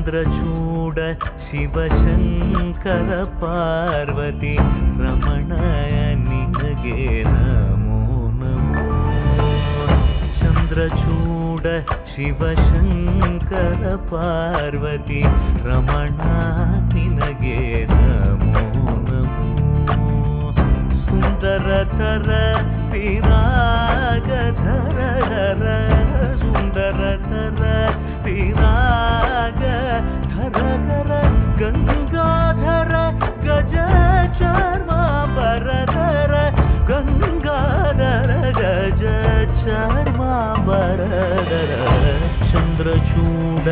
ಚಂದ್ರಚೂಡ ಶಿವಶಂಕರ ಪಾರ್ವತಿ ರಮಣ ನಿನಗೆ ನಮೋ ನಮೋ. ಚಂದ್ರಚೂಡ ಶಿವಶಂಕರ ಪಾರ್ವತಿ ರಮಣ ನಿನಗೆ ನಮೋ ನಮೋ. ಸುಂದರತರ ವಿರಾಗಧರ